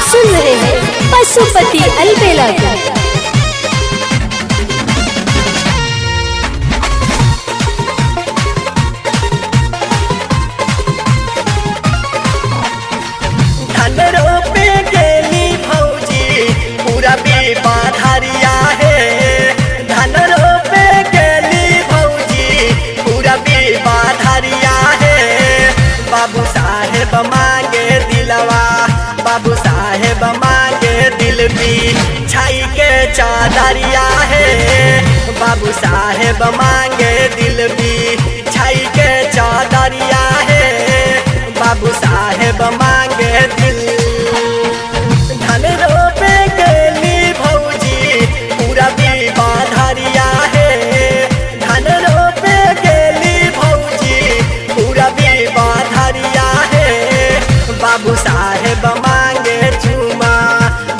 सुन रहे हैं पशुपति अलबेला को। धान रोपे गेली भौजी पूरा बेबाधारिया है। धान रोपे गेली भौजी पूरा बेबाधारिया है। बाबू साहेब मांगे दिलवा, बाबू साहेब मांगे दिल भी छाई के चादरिया है। बाबू साहेब मांगे दिल भी छाई के चादरिया है। बाबू साहेब मांगे दिल। धान रोपे गेली भौजी पूरा बेबाधारिया है। धान रोपे गेली भौजी पूरा बेबाधारिया है। बाबू साहेब मांगे चूमा,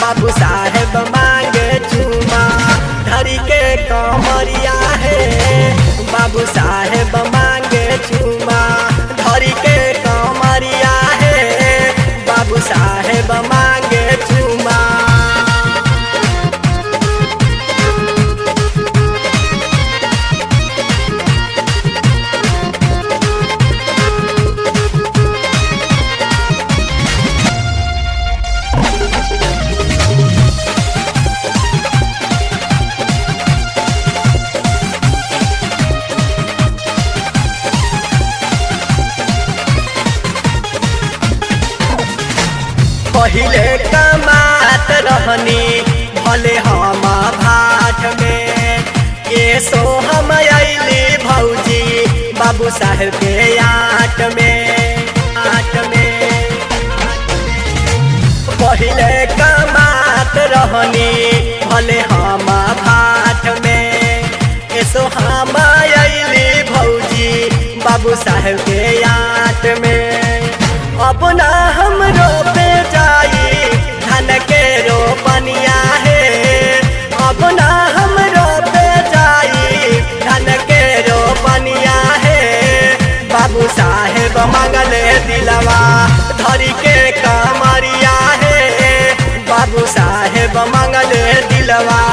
बाबू साहेब मांगे चूमा धरी के कमरिया है। बाबू साहेब मांगे चूमा धरी के कमरिया है। बाबू साहेब मांगे चूमा। पहिले कमात रहनी भले हम भाट में। ये सो हम अली भौजी बाबू साहेब के आट में। पहिले कमात रहनी भले हम भाट में। ये सो हम अली भौजी बाबू साहेब के आट में। अब ना हम रोपे जाई धान के रोपनिया है। अब ना हम रोपे जाई धान के रोपनिया है। बाबू साहेब मांगले दिलवा धरी के कमरिया है। बाबू साहेब मांगले दिलवा।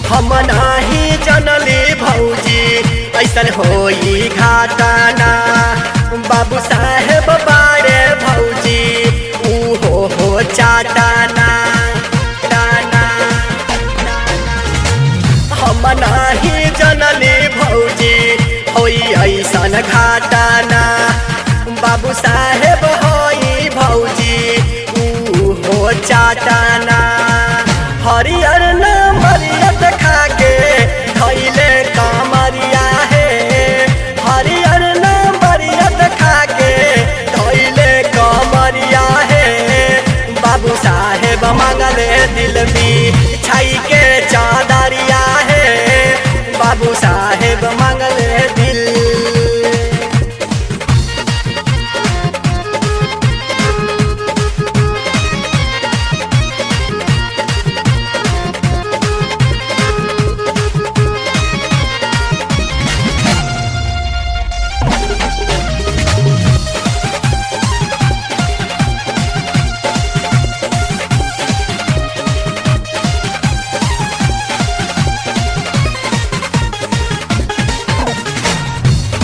हम नाही जनली भौजी ऐसन होई घाटाना। बाबू साहेब बारे भौजी हो चाटाना। हम नाही जनली भौजी होई ऐसन घाटाना। बाबू साहेब होई भौजी हो चाटाना। हरियर न मरियत खाके धैले कमरिया है। हरियर न मरियत खाके धैले कमरिया है। बाबू साहेब मांगले दिल भी छाई के चादरिया है। बाबू साहेब मांगले दिल।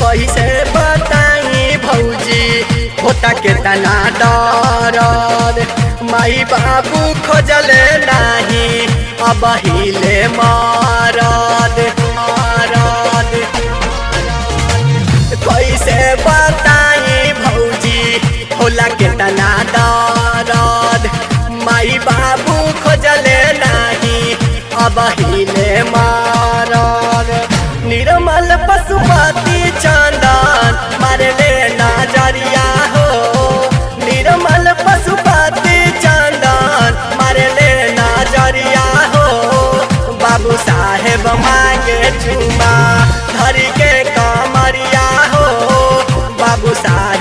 कैसे बताई भौजी होता केतना डरद। माई बाबू खोजले नाही अब हिले मरद। कैसे बताई भौजी होला केतना डरद। माई बाबू खोजले नाही अब हिले मरद। निर्मल पशुपति चंदन मारले नजरिया हो। निर्मल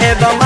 साहेब